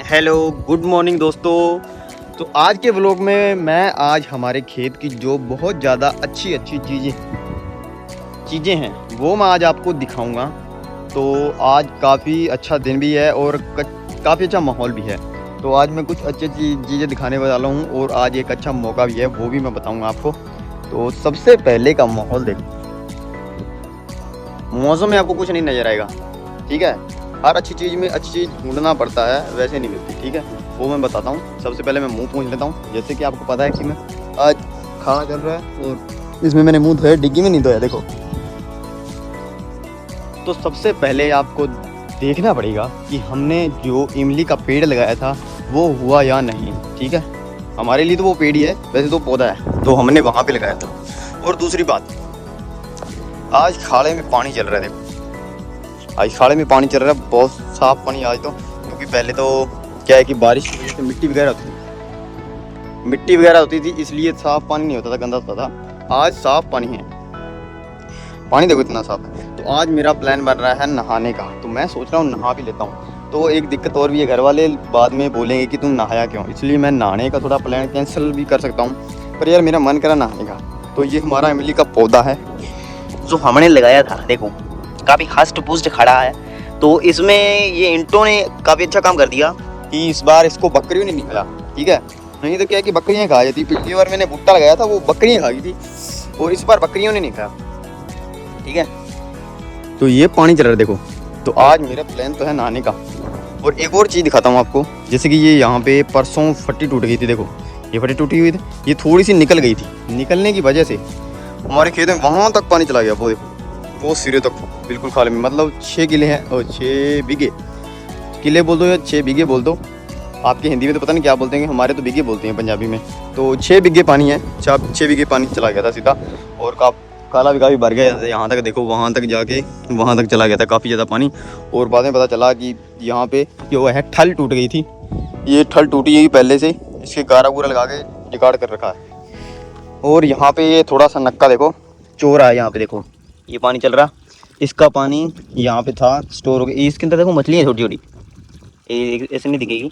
Hello good morning दोस्तों। तो आज के व्लॉग में मैं आज हमारे खेत की जो बहुत ज़्यादा अच्छी अच्छी चीज़ें हैं वो मैं आज आपको दिखाऊंगा। तो आज काफ़ी अच्छा दिन भी है और काफ़ी अच्छा माहौल भी है। तो आज मैं कुछ अच्छी अच्छी चीज़ें दिखाने वाला हूँ और आज एक अच्छा मौका भी है, वो भी मैं बताऊँगा आपको। तो सबसे पहले का माहौल देखो, मौसम में आपको कुछ नहीं नज़र आएगा, ठीक है। हर अच्छी चीज़ में अच्छी चीज़ ढूंढना पड़ता है, वैसे नहीं मिलती, ठीक है। वो मैं बताता हूँ। सबसे पहले मैं मुंह पोंछ लेता हूँ। जैसे कि आपको पता है कि मैं आज खाना चल रहा है और इसमें मैंने मुंह धोया, डिग्गी में नहीं धोया, देखो। तो सबसे पहले आपको देखना पड़ेगा कि हमने जो इमली का पेड़ लगाया था वो हुआ या नहीं, ठीक है। हमारे लिए तो वो पेड़ ही है, वैसे तो पौधा है, तो हमने वहाँ पे लगाया था। और दूसरी बात, आज खाड़े में पानी चल रहा है, देखो। आज खाड़े में पानी चल रहा है, बहुत साफ पानी आज तो। क्योंकि पहले तो क्या है कि बारिश की वजह से मिट्टी वगैरह होती थी, इसलिए साफ पानी नहीं होता था, गंदा होता था। आज साफ पानी है, पानी देखो इतना साफ है। तो आज मेरा प्लान बन रहा है नहाने का, तो मैं सोच रहा हूँ नहा भी लेता हूँ। तो एक दिक्कत और भी है, घर वाले बाद में बोलेंगे कि तुम नहाया क्यों, इसलिए मैं नहाने का थोड़ा प्लान कैंसिल भी कर सकता हूँ। पर यार मेरा मन करा नहाने का। तो ये हमारा इमली का पौधा है जो हमने लगाया था, देखो काफ़ी हस्ट पुष्ट खड़ा है। तो इसमें ये इंटों ने काफ़ी अच्छा काम कर दिया कि इस बार इसको बकरियों ने नहीं खाया, ठीक है। नहीं तो क्या है कि बकरियाँ खा जाती। पिछली बार मैंने भुट्टा लगाया था, वो बकरियाँ खा गई थी, और इस बार बकरियों ने नहीं खाया, ठीक है। तो ये पानी चल रहा है, देखो। तो आज मेरा प्लान तो है नहाने का। और एक और चीज़ दिखाता हूँ आपको। जैसे कि ये यहाँ पे परसों फट्टी टूट गई थी, देखो ये फट्टी टूटी हुई थी, ये थोड़ी सी निकल गई थी। निकलने की वजह से हमारे खेत में वहाँ तक पानी चला गया, वो देखो, वो सिरे तक बिल्कुल खाली में। मतलब 6 किले हैं, और 6 बीघे, किले बोल दो या 6 बीघे बोल दो। आपके हिंदी में तो पता नहीं क्या बोलते हैं, हमारे तो बीघे बोलते हैं पंजाबी में। तो 6 बीघे पानी है, 6 बीघे पानी चला गया था सीधा। और काला भी काफ़ी भर गया था, यहाँ तक देखो, वहाँ तक जाके वहाँ तक चला गया था काफ़ी ज़्यादा पानी। और बाद में पता चला कि यहाँ पे जो है ठल टूट गई थी। ये ठल टूटी है पहले से, इसके गारा गुरा लगा के जुगाड़ कर रखा है। और यहाँ पे ये थोड़ा सा नक्का देखो चौरा है, यहाँ पे देखो ये पानी चल रहा। इसका पानी यहाँ पे था स्टोर हो गया। इसके अंदर देखो मछलियाँ छोटी छोटी, ऐसे नहीं दिखेगी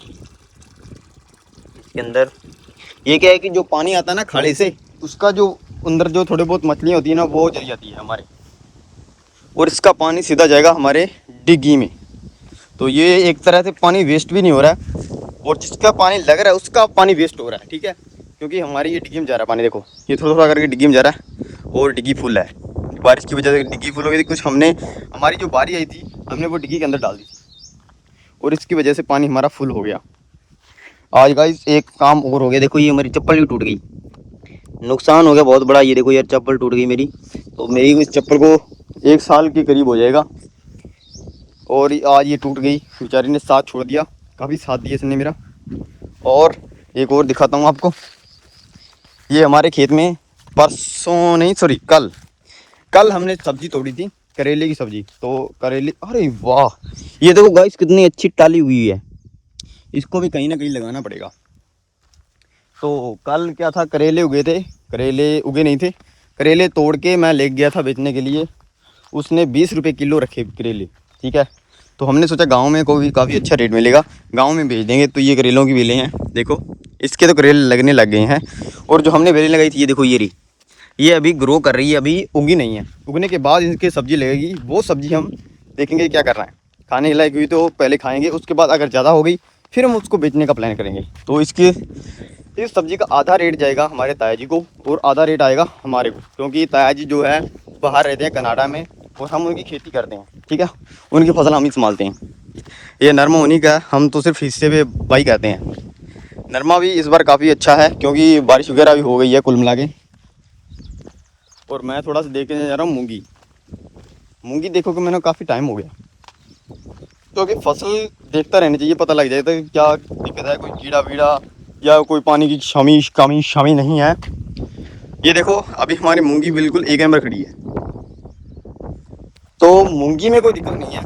इसके अंदर। ये क्या है कि जो पानी आता है ना खाड़े से, उसका जो अंदर जो थोड़े बहुत मछलियाँ होती है ना, वो चली जाती है हमारे। और इसका पानी सीधा जाएगा हमारे डिग्गी में। तो ये एक तरह से पानी वेस्ट भी नहीं हो रहा है, और जिसका पानी लग रहा है उसका पानी वेस्ट हो रहा है, ठीक है। क्योंकि हमारी ये डिग्गी में जा रहा है पानी, देखो ये थोड़ा थोड़ा करके डिग्गी में जा रहा है। और डिग्गी फुल है, बारिश की वजह से डिग्गी फुल हो गई थी। कुछ हमने, हमारी जो बारी आई थी, हमने वो डिग्गी के अंदर डाल दी और इसकी वजह से पानी हमारा फुल हो गया। आज गाइस एक काम और हो गया, देखो ये हमारी चप्पल भी टूट गई। नुकसान हो गया बहुत बड़ा। ये देखो यार, चप्पल टूट गई मेरी। तो मेरी इस चप्पल को 1 साल के करीब हो जाएगा, और आज ये टूट गई। बेचारी ने साथ छोड़ दिया, काफ़ी साथ दिया इसने मेरा। और एक और दिखाता हूँ आपको। ये हमारे खेत में परसों नहीं, सॉरी कल हमने सब्जी तोड़ी थी, करेले की सब्जी। तो करेले, अरे वाह, ये देखो गाइस कितनी अच्छी टाली हुई है। इसको भी कहीं ना कहीं लगाना पड़ेगा। तो कल क्या था, करेले उगे थे, करेले उगे नहीं थे। करेले तोड़ के मैं ले गया था बेचने के लिए। उसने 20 रुपये किलो रखे करेले, ठीक है। तो हमने सोचा गांव में को भी काफ़ी अच्छा रेट मिलेगा, गांव में बेच देंगे। तो ये करेलों की बेलें हैं, देखो इसके तो करेले लगने लग गए हैं। और जो हमने बेलें लगाई थी, ये देखो ये अभी ग्रो कर रही है, अभी उगी नहीं है। उगने के बाद इनकी सब्ज़ी लगेगी, वो सब्ज़ी हम देखेंगे क्या करना है। खाने के लायक हुई तो पहले खाएंगे, उसके बाद अगर ज़्यादा हो गई फिर हम उसको बेचने का प्लान करेंगे। तो इस सब्ज़ी का आधा रेट जाएगा हमारे ताया जी को और आधा रेट आएगा हमारे को, क्योंकि ताया जी जो है बाहर रहते हैं कनाडा में, और हम उनकी खेती करते हैं, ठीक है। उनकी फसल हम ही संभालते हैं। ये नरमा उन्हीं का है, हम तो सिर्फ हिस्से पे बाई कहते हैं। नरमा भी इस बार काफ़ी अच्छा है, क्योंकि बारिश वगैरह भी हो गई है कुल मिला के। और मैं थोड़ा सा देखने जा रहा हूँ मूंगी देखो कि मैंने काफ़ी टाइम हो गया, क्योंकि फसल देखता रहना चाहिए, पता लग जाता है कि क्या दिक्कत है, कोई कीड़ा वीड़ा या कोई पानी की कमी शामी नहीं है। ये देखो अभी हमारी मूंगी बिल्कुल एक नंबर खड़ी है, तो मूंगी में कोई दिक्कत नहीं है।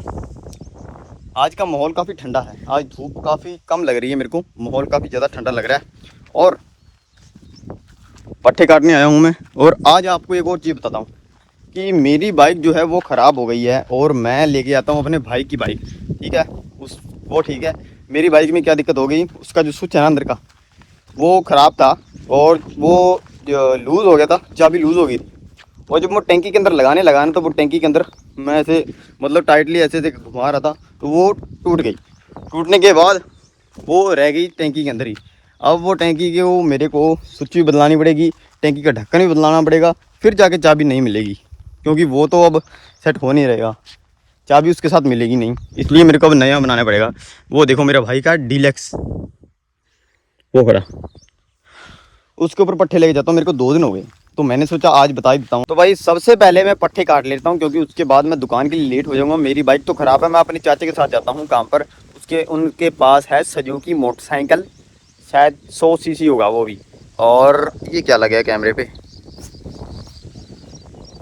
आज का माहौल काफ़ी ठंडा है, आज धूप काफ़ी कम लग रही है मेरे को, माहौल काफ़ी ज़्यादा ठंडा लग रहा है। और पट्टे काटने आया हूँ मैं। और आज आपको एक और चीज़ बताता हूँ कि मेरी बाइक जो है वो ख़राब हो गई है, और मैं लेके आता हूँ अपने भाई की बाइक, ठीक है। वो ठीक है, मेरी बाइक में क्या दिक्कत हो गई, उसका जो स्विच है ना अंदर का वो ख़राब था और वो लूज़ हो गया था, चाबी लूज़ हो गई थी। और जब मैं टैंकी के अंदर लगाने लगा ना तो वो टैंकी के अंदर मैं ऐसे मतलब टाइटली ऐसे ऐसे घुमा रहा था तो वो टूट गई। टूटने के बाद वो रह गई टैंकी के अंदर ही। अब वो टैंकी के वो मेरे को स्विच भी बदलानी पड़ेगी, टैंकी का ढक्कन भी बदलाना पड़ेगा, फिर जाके चाबी नहीं मिलेगी, क्योंकि वो तो अब सेट हो नहीं रहेगा, चाबी उसके साथ मिलेगी नहीं, इसलिए मेरे को अब नया बनाना पड़ेगा। वो देखो मेरा भाई का डीलक्स वो खड़ा, उसके ऊपर पट्टे लेके जाता हूँ, मेरे को 2 दिन हो गए तो मैंने सोचा आज बता ही देता हूँ। तो भाई सबसे पहले मैं पट्टे काट लेता हूँ, क्योंकि उसके बाद मैं दुकान के लिए लेट हो जाऊँगा। मेरी बाइक तो ख़राब है, मैं अपने चाचे के साथ जाता हूँ काम पर, उसके उनके पास है सुजुकी मोटरसाइकिल, शायद 100 सीसी होगा वो भी। और ये क्या लगा है कैमरे पे,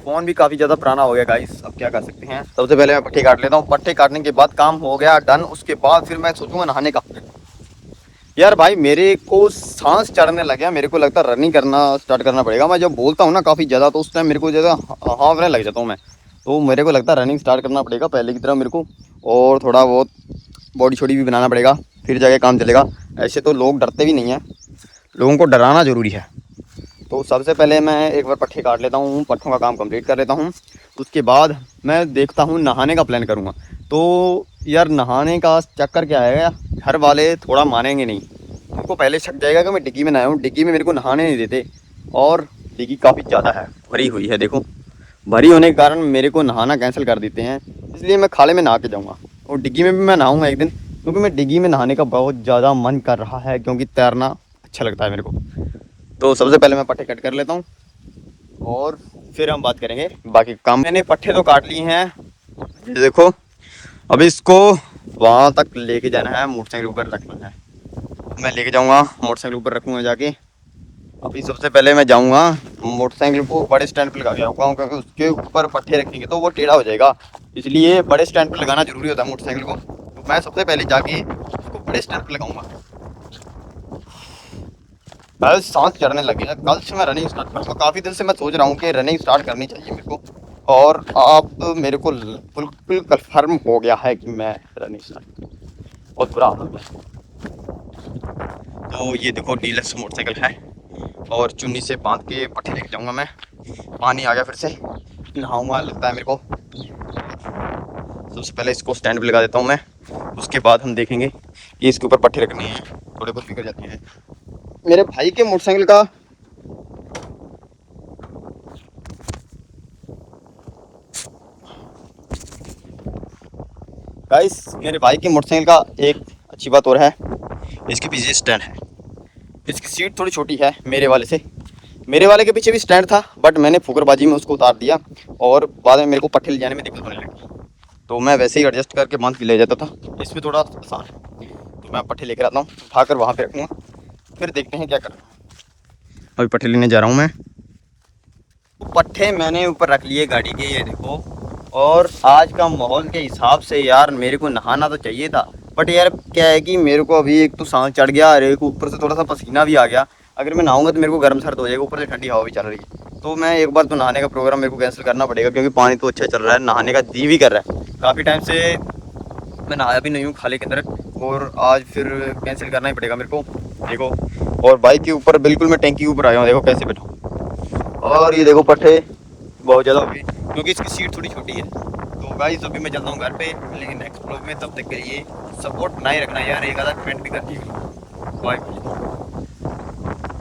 फ़ोन भी काफ़ी ज़्यादा पुराना हो गया गाइस, अब क्या कर सकते हैं। सबसे पहले मैं पट्टे काट लेता हूँ, पट्टे काटने के बाद काम हो गया डन। उसके बाद फिर मैं सोचूंगा नहाने का। यार भाई मेरे को सांस चढ़ने लग गया, मेरे को लगता है रनिंग करना स्टार्ट करना पड़ेगा। मैं जब बोलता हूँ ना काफ़ी ज़्यादा तो उस टाइम मेरे को ज़्यादा हाँफने लग जाता हूँ मैं, तो मेरे को लगता है रनिंग स्टार्ट करना पड़ेगा पहले की तरह मेरे को, और थोड़ा बहुत बॉडी छोड़ी भी बनाना पड़ेगा, फिर जाके काम चलेगा। ऐसे तो लोग डरते भी नहीं हैं, लोगों को डराना ज़रूरी है। तो सबसे पहले मैं एक बार पट्टे काट लेता हूँ, पट्टों का काम कंप्लीट कर लेता हूँ। उसके बाद मैं देखता हूँ नहाने का प्लान करूँगा। तो यार नहाने का चक्कर क्या है, घर वाले थोड़ा मानेंगे नहीं, उनको पहले शक जाएगा कि मैं डिग्गी में नहाया हूँ, डिग्गी में मेरे को नहाने नहीं देते। और डिग्गी काफ़ी ज़्यादा है, भरी हुई है, देखो भरी होने के कारण मेरे को नहाना कैंसिल कर देते हैं, इसलिए मैं खाले में नहा के जाऊँगा। और डिग्गी में भी मैं नहाऊँगा एक दिन, क्योंकि मैं डिग्गी में नहाने का बहुत ज़्यादा मन कर रहा है, क्योंकि तैरना अच्छा लगता है मेरे को। तो सबसे पहले मैं पट्टे कट कर लेता हूँ और फिर हम बात करेंगे बाकी काम। मैंने पट्टे तो काट लिए हैं, ये देखो अभी इसको वहाँ तक लेके जाना है, मोटरसाइकिल ऊपर रखना है। मैं लेके जाऊँगा, मोटरसाइकिल ऊपर रखूँगा जाके। अभी सबसे पहले मैं जाऊँगा मोटरसाइकिल को बड़े स्टैंड पे लगा के आऊँगा, क्योंकि उसके ऊपर पट्टे रखेंगे तो वो टेढ़ा हो जाएगा, इसलिए बड़े स्टैंड पे लगाना जरूरी होता है मोटरसाइकिल को। तो मैं सबसे पहले जाके उसको बड़े स्टैंड पे लगाऊंगा। कल सांस चढ़ने लगी है, कल से मैं रनिंग स्टार्ट करूँगा। काफ़ी दिन से मैं सोच रहा हूँ कि रनिंग स्टार्ट करनी चाहिए मेरे को, और अब मेरे को बिल्कुल कन्फर्म हो गया है कि मैं रनिंग स्टार्ट, बहुत बुरा हाल हो गया। तो ये देखो डीलक्स मोटरसाइकिल है, और चुन्नी से बांध के पट्टे लेके जाऊँगा मैं। पानी आ गया फिर से, नहाऊँगा लगता है मेरे को। सबसे पहले इसको स्टैंड पे लगा देता हूँ मैं, उसके बाद हम देखेंगे कि इसके ऊपर पट्टे रखने हैं, थोड़े बहुत बिगड़ जाते हैं। मेरे भाई के मोटरसाइकिल का गाइस, मेरे भाई के मोटरसाइकिल का एक अच्छी बात और है, इसके पीछे स्टैंड है। इसकी सीट थोड़ी छोटी है मेरे वाले से, मेरे वाले के पीछे भी स्टैंड था बट मैंने फुकरबाजी में उसको उतार दिया, और बाद में मेरे को पट्टे ले जाने में दिक्कत होने लगी, तो मैं वैसे ही एडजस्ट करके बांध के ले जाता था। इसमें थोड़ा आसान है, तो मैं पट्टे लेकर आता हूँ, उठाकर वहाँ पे रखूँगा, फिर देखते हैं क्या करना। अभी पट्टे लेने जा रहा हूँ मैं। पट्टे मैंने ऊपर रख लिए गाड़ी के, ये देखो। और आज का माहौल के हिसाब से यार मेरे को नहाना तो चाहिए था, बट यार क्या है कि मेरे को अभी एक तो सांस चढ़ गया और एक ऊपर से थोड़ा सा पसीना भी आ गया। अगर मैं नहाऊंगा तो मेरे को गर्म सर्द हो जाएगा, ऊपर से ठंडी हवा भी चल रही है, तो मैं एक बार तो नहाने का प्रोग्राम मेरे को कैंसिल करना पड़ेगा, क्योंकि पानी तो अच्छा चल रहा है, नहाने का जी भी कर रहा है। काफ़ी टाइम से मैं नहाया भी नहीं हूँ खाले के अंदर, और आज फिर कैंसिल करना ही पड़ेगा मेरे को। देखो, और बाइक के ऊपर बिल्कुल मैं टैंकी के ऊपर आया हूँ, देखो कैसे बैठा। और ये देखो पट्टे बहुत ज़्यादा हो गए, क्योंकि इसकी सीट थोड़ी छोटी है। तो गाइस अभी मैं चलता हूँ घर पे, लेकिन नेक्स्ट ब्लॉग में, तब तक के लिए सपोर्ट बनाए रखना यार, एक आधा कमेंट भी कर दिए। बाय।